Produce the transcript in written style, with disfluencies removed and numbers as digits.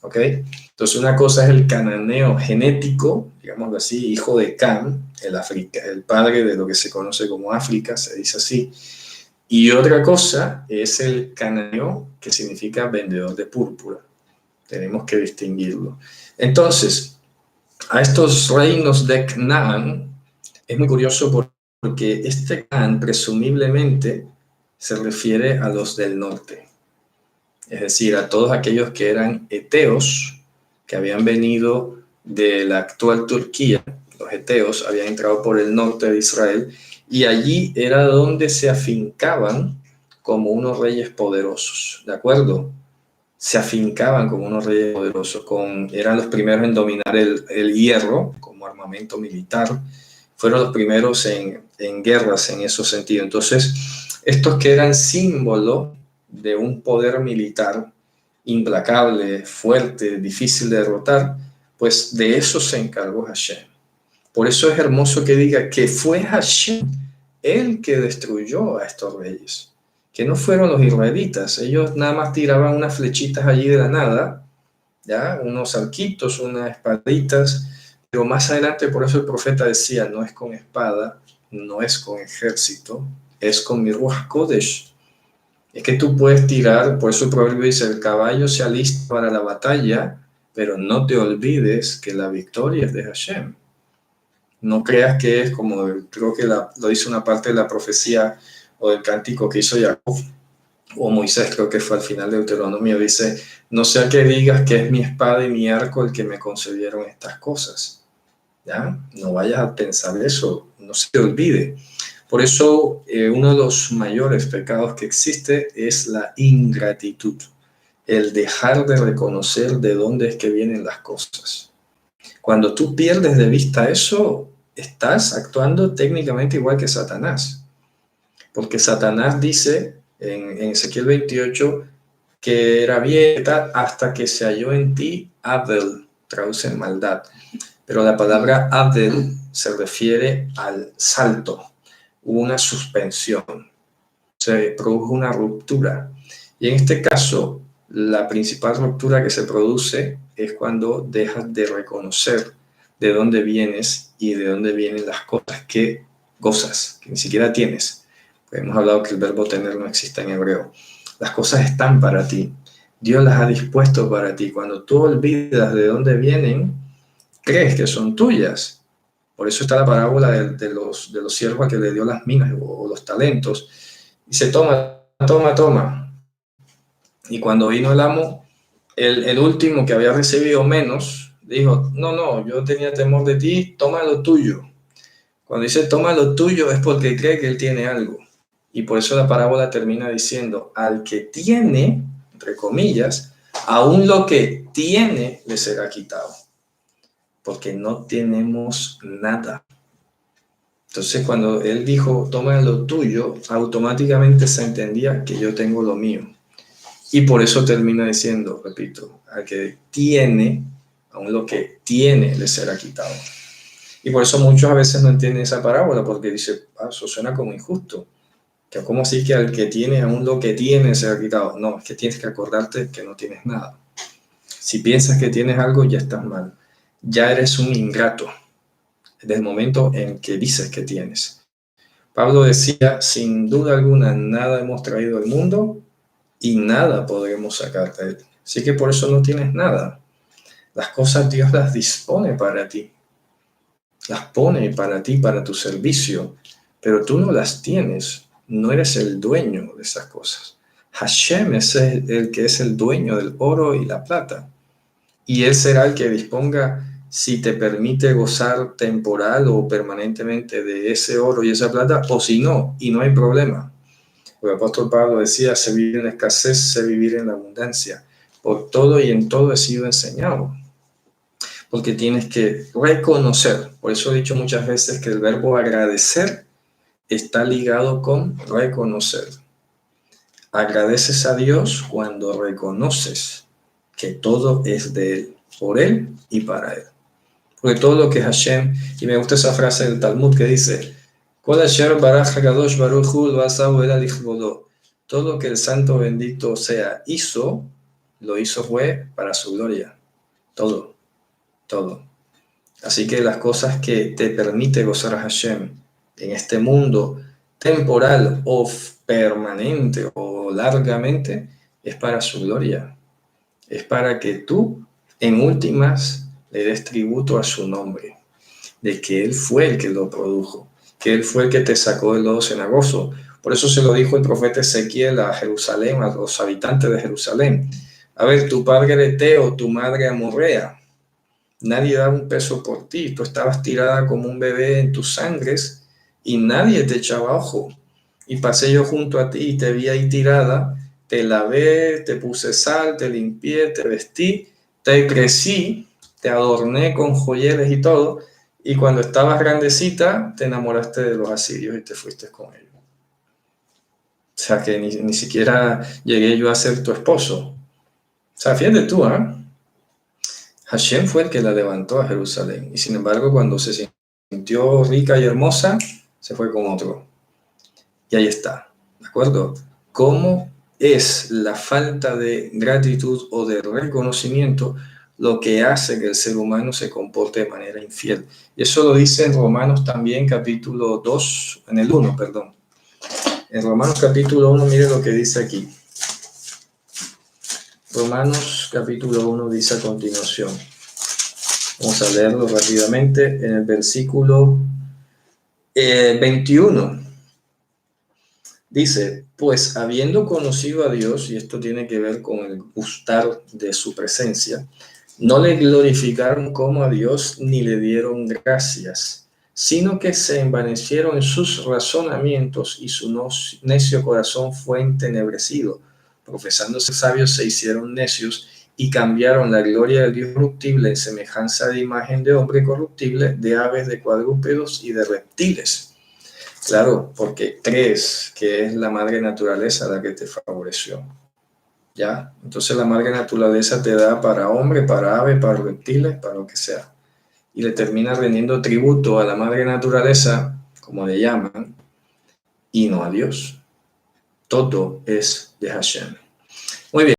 ¿ok? Entonces una cosa es el cananeo genético, digámoslo así, hijo de Cam, el padre de lo que se conoce como África, se dice así. Y otra cosa es el cananeo, que significa vendedor de púrpura. Tenemos que distinguirlo. Entonces, a estos reinos de Canaán es muy curioso porque este Canaán presumiblemente se refiere a los del norte, es decir, a todos aquellos que eran eteos, que habían venido de la actual Turquía. Los eteos habían entrado por el norte de Israel y allí era donde se afincaban como unos reyes poderosos, ¿de acuerdo? Se afincaban como unos reyes poderosos, eran los primeros en dominar el hierro como armamento militar, fueron los primeros en guerras en ese sentido. Entonces, estos que eran símbolo de un poder militar implacable, fuerte, difícil de derrotar, pues de eso se encargó Hashem. Por eso es hermoso que diga que fue Hashem el que destruyó a estos reyes, que no fueron los israelitas. Ellos nada más tiraban unas flechitas allí de la nada, ¿ya? Unos arquitos, unas espaditas, pero más adelante por eso el profeta decía, no es con espada, no es con ejército, es con mi Ruach Kodesh. Es que tú puedes tirar, por eso el proverbio dice, el caballo se alista para la batalla, pero no te olvides que la victoria es de Hashem. No creas que es como, creo que lo dice una parte de la profecía o del cántico que hizo Jacob, o Moisés, creo que fue al final de Deuteronomio, dice, no sea que digas que es mi espada y mi arco el que me concedieron estas cosas. ¿Ya? No vayas a pensar eso, no se te olvide. Por eso, uno de los mayores pecados que existe es la ingratitud, el dejar de reconocer de dónde es que vienen las cosas. Cuando tú pierdes de vista eso, estás actuando técnicamente igual que Satanás. Porque Satanás dice en Ezequiel 28 que era bien hasta que se halló en ti Abel, traduce en maldad. Pero la palabra Abel se refiere al salto, hubo una suspensión, se produjo una ruptura. Y en este caso, la principal ruptura que se produce es cuando dejas de reconocer de dónde vienes y de dónde vienen las cosas que gozas, que ni siquiera tienes. Hemos hablado que el verbo tener no existe en hebreo. Las cosas están para ti. Dios las ha dispuesto para ti. Cuando tú olvidas de dónde vienen, crees que son tuyas. Por eso está la parábola de los siervos a que le dio las minas o los talentos. Dice, toma, toma, toma. Y cuando vino el amo, el último que había recibido menos, dijo, no, yo tenía temor de ti, toma lo tuyo. Cuando dice toma lo tuyo es porque cree que él tiene algo. Y por eso la parábola termina diciendo, al que tiene, entre comillas, aún lo que tiene le será quitado. Porque no tenemos nada. Entonces cuando él dijo, toma lo tuyo, automáticamente se entendía que yo tengo lo mío. Y por eso termina diciendo, repito, al que tiene, aún lo que tiene le será quitado. Y por eso muchos a veces no entienden esa parábola, porque dice, eso suena como injusto. Que ¿cómo así que al que tiene, aún lo que tiene será quitado? No, es que tienes que acordarte que no tienes nada. Si piensas que tienes algo, ya estás mal. Ya eres un ingrato desde el momento en que dices que tienes. Pablo decía, sin duda alguna, nada hemos traído al mundo y nada podremos sacar de él. Así que por eso no tienes nada. Las cosas Dios las dispone para ti. Las pone para ti, para tu servicio, pero tú no las tienes. No eres el dueño de esas cosas. Hashem es el que es el dueño del oro y la plata. Y Él será el que disponga si te permite gozar temporal o permanentemente de ese oro y esa plata, o si no, y no hay problema. El apóstol Pablo decía, sé vivir en la escasez, sé vivir en la abundancia. Por todo y en todo he sido enseñado. Porque tienes que reconocer. Por eso he dicho muchas veces que el verbo agradecer está ligado con reconocer. Agradeces a Dios cuando reconoces que todo es de Él, por Él y para Él. Porque todo lo que Hashem, y me gusta esa frase del Talmud que dice, todo lo que el Santo Bendito sea hizo, lo hizo fue para su gloria. Todo, todo. Así que las cosas que te permite gozar a Hashem en este mundo temporal o permanente o largamente es para su gloria. Es para que tú, en últimas, le des tributo a su nombre, de que Él fue el que lo produjo, que Él fue el que te sacó del lodo cenagoso. Por eso se lo dijo el profeta Ezequiel a Jerusalén, a los habitantes de Jerusalén. A ver, tu padre era Eteo, tu madre amorrea. Nadie daba un peso por ti. Tú estabas tirada como un bebé en tus sangres y nadie te echaba ojo. Y pasé yo junto a ti y te vi ahí tirada, te lavé, te puse sal, te limpié, te vestí, te crecí, te adorné con joyeles y todo. Y cuando estabas grandecita, te enamoraste de los asirios y te fuiste con ellos. O sea que ni siquiera llegué yo a ser tu esposo. O sea, fíjate tú, ¿eh? Hashem fue el que la levantó a Jerusalén. Y sin embargo, cuando se sintió rica y hermosa, se fue con otro. Y ahí está, ¿de acuerdo? ¿Cómo es la falta de gratitud o de reconocimiento lo que hace que el ser humano se comporte de manera infiel? Y eso lo dice en Romanos también, capítulo 2, en el 1, perdón. En Romanos capítulo 1, mire lo que dice aquí. Romanos capítulo 1 dice a continuación. Vamos a leerlo rápidamente en el versículo 21. Dice, pues habiendo conocido a Dios, y esto tiene que ver con el gustar de su presencia, no le glorificaron como a Dios ni le dieron gracias, sino que se envanecieron en sus razonamientos y su necio corazón fue entenebrecido. Profesándose sabios se hicieron necios y cambiaron la gloria del Dios corruptible en semejanza de imagen de hombre corruptible, de aves, de cuadrúpedos y de reptiles. Claro, porque crees que es la madre naturaleza la que te favoreció, ¿ya? Entonces la madre naturaleza te da para hombre, para ave, para reptiles, para lo que sea. Y le termina rendiendo tributo a la madre naturaleza, como le llaman, y no a Dios. Todo es de Hashem. Muy bien.